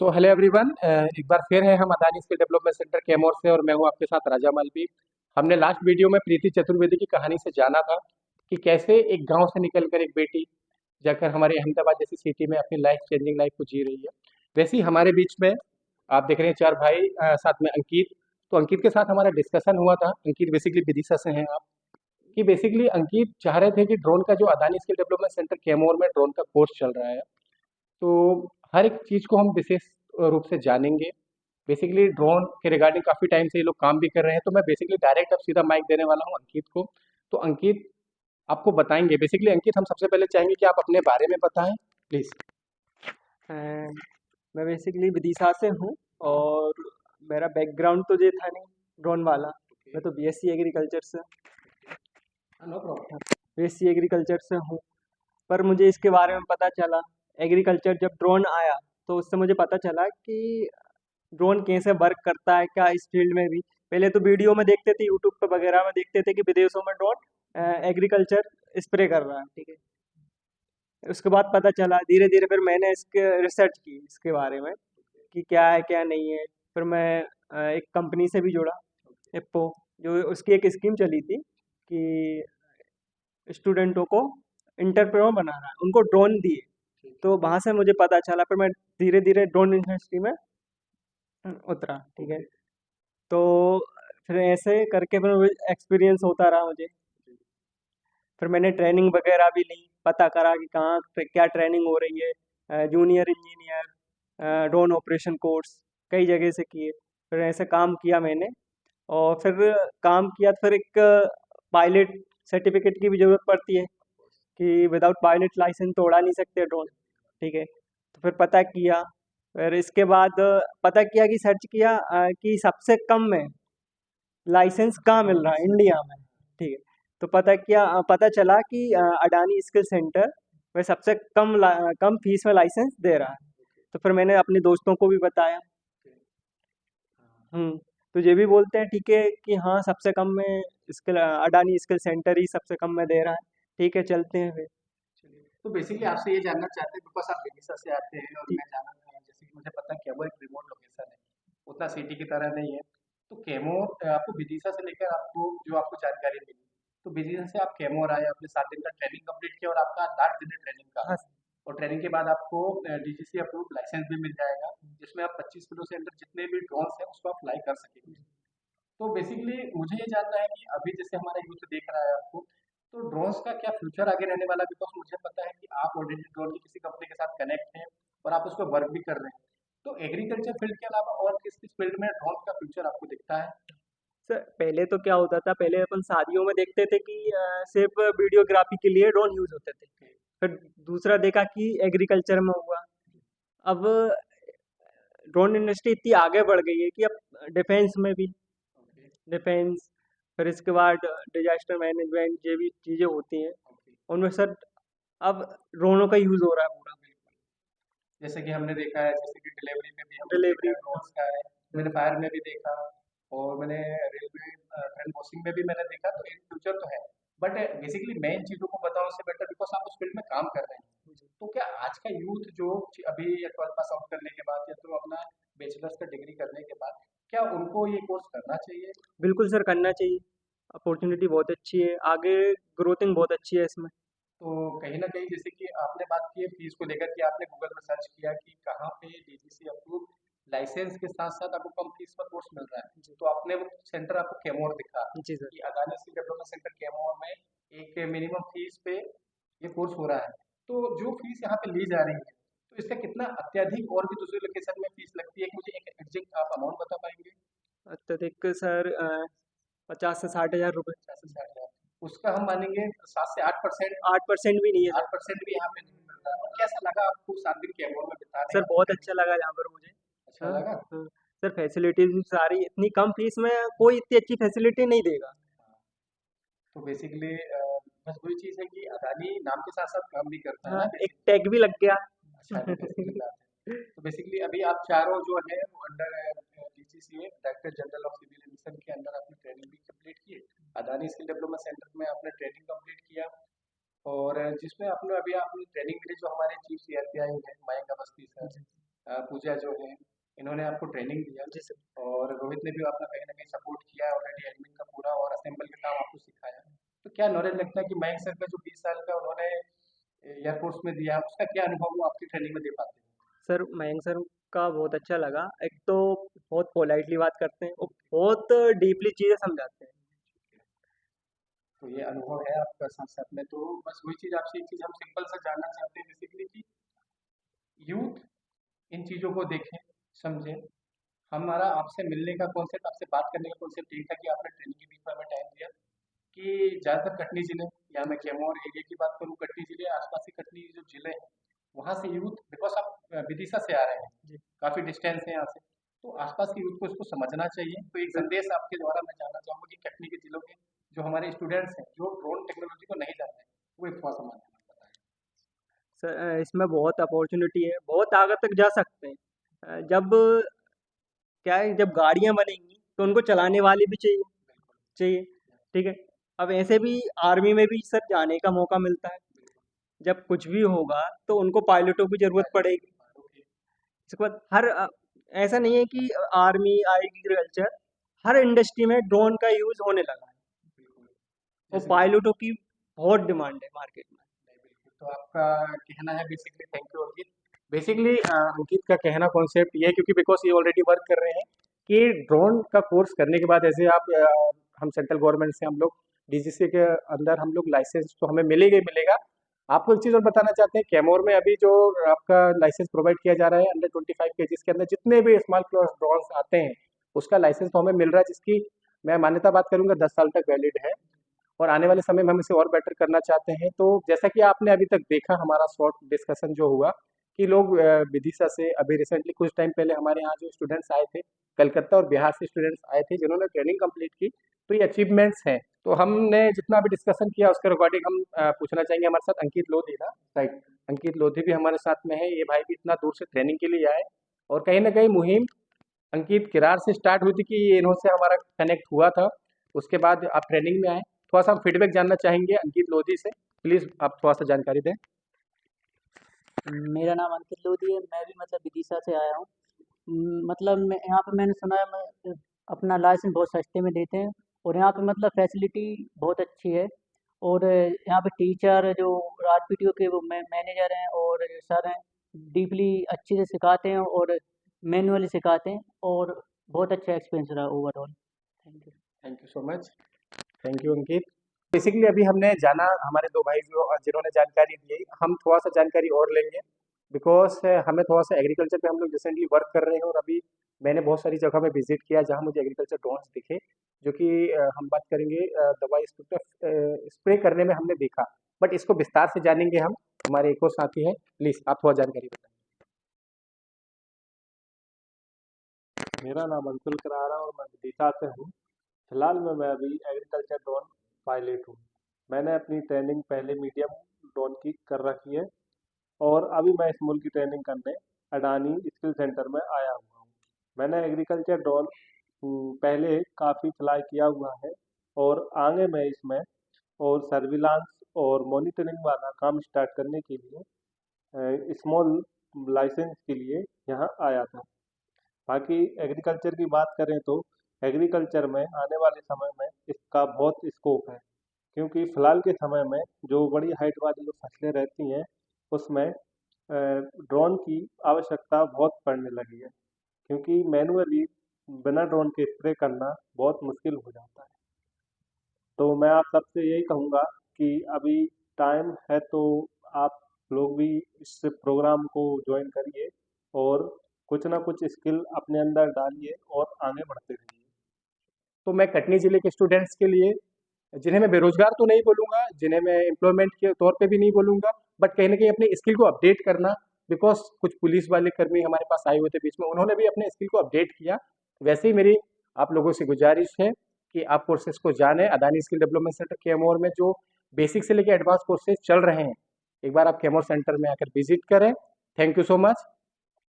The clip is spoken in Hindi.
सो हेलो एवरीवन, एक बार फिर है हम Adani skill development centre Kaimore से और मैं हूं आपके साथ राजा मलवी। हमने लास्ट वीडियो में प्रीति चतुर्वेदी की कहानी से जाना था कि कैसे एक गांव से निकलकर एक बेटी जाकर हमारे अहमदाबाद जैसी सिटी में अपनी लाइफ चेंजिंग लाइफ को जी रही है। वैसे ही हमारे बीच में आप देख रहे हैं चार भाई, साथ में अंकित। तो अंकित के साथ हमारा डिस्कशन हुआ था। अंकित बेसिकली विदिशा से हैं आप। कि बेसिकली अंकित चाह रहे थे कि ड्रोन का जो Adani skill development centre Kaimore में ड्रोन का कोर्स चल रहा है, तो हर एक चीज़ को हम विशेष रूप से जानेंगे। बेसिकली ड्रोन के रिगार्डिंग काफ़ी टाइम से ये लोग काम भी कर रहे हैं, तो मैं बेसिकली डायरेक्ट अब सीधा माइक देने वाला हूँ अंकित को। तो अंकित आपको बताएंगे। बेसिकली अंकित, हम सबसे पहले चाहेंगे कि आप अपने बारे में बताएं प्लीज़। अ, मैं बेसिकली विदिशा से हूँ और मेरा बैकग्राउंड तो ये था नहीं ड्रोन वाला। मैं तो बीएससी एग्रीकल्चर से नो प्रॉब्लम। बीएससी एग्रीकल्चर से हूँ। पर मुझे इसके बारे में पता चला एग्रीकल्चर जब ड्रोन आया, तो उससे मुझे पता चला कि ड्रोन कैसे वर्क करता है क्या इस फील्ड में भी। पहले तो वीडियो में देखते थे, यूट्यूब पे वगैरह में देखते थे कि विदेशों में ड्रोन एग्रीकल्चर स्प्रे कर रहा है, ठीक है। उसके बाद पता चला धीरे धीरे, फिर मैंने इसके रिसर्च की इसके बारे में कि क्या है क्या नहीं है। फिर मैं एक कंपनी से भी जुड़ा, एप्पो, जो उसकी एक स्कीम चली थी कि स्टूडेंटों को इंटरप्रेन्योर बनाना है, उनको ड्रोन दिए। तो वहाँ से मुझे पता चला, फिर मैं धीरे धीरे ड्रोन इंडस्ट्री में उतरा, ठीक है। तो फिर ऐसे करके फिर एक्सपीरियंस होता रहा मुझे। फिर मैंने ट्रेनिंग वगैरह भी ली, पता करा कि कहाँ क्या ट्रेनिंग हो रही है, junior engineer, drone operation course कई जगह से किए। फिर ऐसे काम किया मैंने, और फिर काम किया तो फिर एक पायलट सर्टिफिकेट की भी ज़रूरत पड़ती है कि विदाउट पायलट लाइसेंस तो उड़ा नहीं सकते ड्रोन, ठीक है। तो फिर पता किया, फिर इसके बाद पता किया कि सर्च किया कि सबसे कम में लाइसेंस कहाँ मिल रहा है इंडिया में, ठीक है। तो पता चला कि अडानी स्किल सेंटर वह सबसे कम फीस में लाइसेंस दे रहा है। तो फिर मैंने अपने दोस्तों को भी बताया। तो ये भी बोलते हैं ठीक है कि हाँ, सबसे कम में स्किल अडानी स्किल सेंटर ही सबसे कम में दे रहा है, ठीक है, चलते हैं फिर। चलिए, तो बेसिकली आपसे ये जानना चाहते हैं, बिकॉज आप विदिशा से आते हैं और ठीक। मैं जाना जैसे कि मुझे पता है कैमोर एक रिमोट लोकेशन है, उतना सिटी की तरह नहीं है। तो कैमोर आपको विदिशा से लेकर आपको जो आपको जानकारी मिली, तो विदिशा से आप कैमोर आए, अपने 7 दिन का ट्रेनिंग कंप्लीट किया और आपका लास्ट दिन है ट्रेनिंग का। हाँ। और ट्रेनिंग के बाद आपको डीजीसी अप्रूव लाइसेंस भी मिल जाएगा, जिसमें आप 25 किलो से अंदर जितने भी ड्रोन्स हैं उसको आप फ्लाई कर सकेंगे। तो बेसिकली मुझे ये जानना है कि अभी जैसे हमारा यूथ देख रहा है आपको, तो ड्रोन्स का क्या फ्यूचर आगे रहने वाला है? बिकॉज मुझे पता है कि आप ऑलरेडी ड्रोन की किसी कंपनी के साथ कनेक्ट हैं और आप उस पर वर्क भी कर रहे हैं। तो एग्रीकल्चर फील्ड के अलावा और किस किस फील्ड में ड्रोन का फ्यूचर आपको दिखता है? सर, पहले तो क्या होता था, पहले अपन शादियों में देखते थे कि सिर्फ वीडियोग्राफी के लिए ड्रोन यूज होते थे। फिर दूसरा देखा कि एग्रीकल्चर में हुआ। अब ड्रोन इंडस्ट्री इतनी आगे बढ़ गई है कि अब डिफेंस में भी, ओके। डिफेंस, फिर इसके बाद डिजास्टर मैनेजमेंट, ये भी चीज़ें होती हैं, ओके। उनमें सर अब ड्रोनों का यूज़ हो रहा है पूरा। जैसे कि हमने देखा है, जैसे कि डिलीवरी में भी हमने देखा डिलीवरी। है ड्रोन्स का है, मैंने फायर में भी देखा और मैंने रेलवे ट्रेन क्रॉसिंग में भी मैंने देखा। तो इन फ्यूचर तो है, बट बेसिकली मैं इन चीज़ों को बताऊं उससे बेटर, बिकॉज आप उस फील्ड में काम कर रहे हैं। तो क्या आज का यूथ जो अभी 12th पास आउट करने के बाद या तो अपना बैचलर्स का डिग्री करने के बाद, क्या उनको ये कोर्स करना चाहिए? बिल्कुल सर, करना चाहिए। अपॉर्चुनिटी बहुत अच्छी है, आगे ग्रोथिंग बहुत अच्छी है इसमें। तो कहीं ना कहीं जैसे कि आपने बात की है फीस को लेकर कि आपने गूगल में सर्च किया कि कहाँ पे डीजीसी अप्रूव लाइसेंस के साथ साथ आपको कम फीस पर कोर्स मिल रहा है, जी। तो आपने वो सेंटर आपको कैमोर दिखा जी सर। कि Adani skill development centre Kaimore में एक मिनिमम फीस पे ये कोर्स हो रहा है। तो जो फीस यहाँ पे ली जा रही है, तो इसका कितना अत्यधिक और भी दूसरे लोकेशन में फीस लगती है? कि मुझे एक एग्जैक्ट आप अमाउंट बता पाएंगे? अत्यधिक सर 50 से 60 हज़ार रुपये। 50 से 60 हज़ार, उसका हम मानेंगे 7 से 8%। 8% भी नहीं है सर। 8% भी यहाँ पे नहीं मिल रहा। और कैसा लगा आपको 7 दिन कैमोर में बिताने सर, आपको बहुत ट्रेनिंग? अच्छा लगा यहाँ पर मुझे। अच्छा हाँ। लगा? हाँ। सर, फैसिलिटीज भी सारी, इतनी कम फीस में कोई इतनी अच्छी फैसिलिटी नहीं देगा। हाँ, तो बेसिकली बस वही चीज़ है कि अदानी नाम के साथ साथ काम भी करता है हाँ, ना एक बेसिकली। टैग भी लग गया। अच्छा, तो बेसिकली बात है। तो बेसिकली अभी आप चारों जो है वो under DGCA, director general of civil aviation के अंदर आपने ट्रेनिंग भी कंप्लीट की। अदानी स्किल डेवलपमेंट सेंटर में आपने ट्रेनिंग कंप्लीट किया और जिसमें आपने अभी आपने ट्रेनिंग मिली जो हमारे चीफ सीआरपीआई है मयंक अवस्थी सर, जी। पूजा जो है, इन्होंने आपको ट्रेनिंग दिया जी सर। और रोहित ने भी आपका कहीं न कहीं सपोर्ट किया है ऑलरेडी एडमिन का पूरा और असेंबल का काम आपको सिखाया। तो क्या नॉलेज लगता है कि मयंक सर का जो 20 साल का उन्होंने एयरफोर्स में दिया, उसका क्या अनुभव वो आपकी ट्रेनिंग में दे पाते हैं? सर मयंक सर का बहुत अच्छा लगा। एक तो बहुत पोलाइटली बात करते हैं और बहुत डीपली चीज़ें समझाते हैं। तो ये अनुभव है आपका साथ-साथ में, तो बस वही चीज़ आपसे एक चीज़ हम सिंपल सा जानना चाहते हैं बेसिकली कि यूथ इन चीज़ों को देखें, समझें। हमारा आपसे मिलने का कॉन्सेप्ट, आपसे बात करने का कॉन्सेप्ट यही था कि आपने ट्रेनिंग के बीच में हमें टाइम दिया कि ज़्यादातर कटनी ज़िले या मैं कैमूर एरिया की बात करूँ, कटनी ज़िले आसपास के कटनी जो ज़िले हैं, वहाँ से यूथ बिकॉज़ आप विदिशा से आ रहे हैं, जी काफ़ी डिस्टेंस है यहाँ से, तो आसपास के यूथ को इसको समझना चाहिए। तो एक संदेश आपके द्वारा मैं जानना चाहूँगा कि कटनी के ज़िलों के जो हमारे स्टूडेंट्स हैं, जो ड्रोन टेक्नोलॉजी को नहीं जानते हैं, वो एक थोड़ा-सा माध्यम में बताएँ। सर, इसमें बहुत अपॉर्चुनिटी है, बहुत आगे तक जा सकते हैं। जब क्या है, जब गाड़ियाँ बनेंगी तो उनको चलाने वाले भी चाहिए बिल्कुल, चाहिए, ठीक है। अब ऐसे भी आर्मी में भी सर जाने का मौका मिलता है। बिल्कुल। जब कुछ भी होगा तो उनको पायलटों की ज़रूरत पड़ेगी। ओके, इसके बाद ऐसा नहीं है कि आर्मी, एग्रीकल्चर, हर इंडस्ट्री में ड्रोन का यूज़ होने लगा है बिल्कुल। और जैसे कि पायलटों की बहुत डिमांड है मार्केट में। नहीं, बिल्कुल। तो आपका कहना है basically, thank you Ankit. Basically Ankit का कहना कॉन्सेप्ट ये है क्योंकि बिकॉज़ ये ऑलरेडी वर्क कर रहे हैं कि ड्रोन का कोर्स करने के बाद ऐसे आप हम सेंट्रल गवर्नमेंट से हम लोग डीजीसी के अंदर हम लोग लाइसेंस तो हमें मिलेगा ही मिलेगा। आपको एक चीज़ और बताना चाहते हैं, कैमोर में अभी जो आपका लाइसेंस प्रोवाइड किया जा रहा है अंडर 25 केजीज़ के अंदर जितने भी स्मॉल क्लास ड्रोन्स आते हैं, उसका लाइसेंस तो हमें मिल रहा है जिसकी मैं मान्यता बात करूँगा 10 साल तक वैलिड है। और आने वाले समय में हम इसे और बेटर करना चाहते हैं। तो जैसा कि आपने अभी तक देखा हमारा शॉर्ट डिस्कशन जो हुआ कि लोग विदिशा से अभी रिसेंटली कुछ टाइम पहले हमारे यहाँ जो स्टूडेंट्स आए थे, कलकत्ता और बिहार से स्टूडेंट्स आए थे जिन्होंने ट्रेनिंग कंप्लीट की, तो ये अचीवमेंट्स हैं। तो हमने जितना भी डिस्कशन किया उसके रिगार्डिंग हम पूछना चाहेंगे, हमारे साथ अंकित लोधी ना, राइट, अंकित लोधी भी हमारे साथ में है। ये भाई भी इतना दूर से ट्रेनिंग के लिए आए और कहीं ना कहीं मुहिम अंकित किरार से स्टार्ट हुई थी कि ये इन्हों से हमारा कनेक्ट हुआ था। उसके बाद आप ट्रेनिंग में आए, थोड़ा सा हम फीडबैक जानना चाहेंगे अंकित लोधी से। प्लीज़ आप थोड़ा सा जानकारी दें। मेरा नाम अंकित लोधी है। मैं भी मतलब विदिशा से आया हूँ। मतलब मैं यहाँ पे मैंने सुना है अपना लाइसेंस बहुत सस्ते में देते हैं और यहाँ पे मतलब फैसिलिटी बहुत अच्छी है। और यहाँ पे टीचर जो आरपीटीओ के वो मैनेजर हैं और सर हैं, डीपली अच्छे से सिखाते हैं और मैनुअली सिखाते हैं और बहुत अच्छा एक्सपीरियंस रहा overall. Thank you. Thank you so much. Thank you Ankit. Basically अभी हमने जाना, हमारे दो भाई जो जिन्होंने जानकारी दी, हम थोड़ा सा जानकारी और लेंगे बिकॉज हमें थोड़ा सा एग्रीकल्चर पे हम लोग रिसेंटली वर्क कर रहे हैं और अभी मैंने बहुत सारी जगह में विजिट किया जहाँ मुझे एग्रीकल्चर ड्रोन्स दिखे जो कि हम बात करेंगे दवाई स्प्रे करने में हमने देखा। बट इसको विस्तार से जानेंगे हम, हमारे एक और साथी है, प्लीज़ आप थोड़ा जानकारी बताएं। मेरा नाम अंकुल करारा और मैं विदिशा से हूँ। फिलहाल में मैं अभी एग्रीकल्चर ड्रोन पायलट हूँ। मैंने अपनी ट्रेनिंग पहले मीडियम ड्रोन की कर रखी है और अभी मैं स्मॉल की ट्रेनिंग करने अडानी स्किल सेंटर में आया हुआ हूँ। मैंने एग्रीकल्चर ड्रोन पहले काफ़ी फ्लाई किया हुआ है और आगे मैं इसमें और सर्विलांस और मॉनिटरिंग वाला काम स्टार्ट करने के लिए स्मॉल लाइसेंस के लिए यहाँ आया था। बाकी एग्रीकल्चर की बात करें तो एग्रीकल्चर में आने वाले समय में इसका बहुत स्कोप है, क्योंकि फिलहाल के समय में जो बड़ी हाइट वाली जो फसलें रहती हैं उसमें ड्रोन की आवश्यकता बहुत पड़ने लगी है, क्योंकि मैनुअली बिना ड्रोन के स्प्रे करना बहुत मुश्किल हो जाता है। तो मैं आप सबसे यही कहूँगा कि अभी टाइम है तो आप लोग भी इस प्रोग्राम को ज्वाइन करिए और कुछ ना कुछ स्किल अपने अंदर डालिए और आगे बढ़ते रहिए। तो मैं कटनी जिले के स्टूडेंट्स के लिए, जिन्हें मैं बेरोजगार तो नहीं बोलूँगा, जिन्हें मैं एम्प्लॉयमेंट के तौर पे भी नहीं बोलूँगा, बट कहीं न कहीं अपने स्किल को अपडेट करना, बिकॉज़ कुछ पुलिस वाले कर्मी हमारे पास आए हुए थे बीच में, उन्होंने भी अपने स्किल को अपडेट किया। वैसे ही मेरी आप लोगों से गुजारिश है कि आप कोर्सेज़ को जानें। Adani skill development centre Kaimur में जो बेसिक से लेके एडवांस कोर्सेज़ चल रहे हैं, एक बार आप कैमूर सेंटर में आकर विज़िट करें। Thank you so much.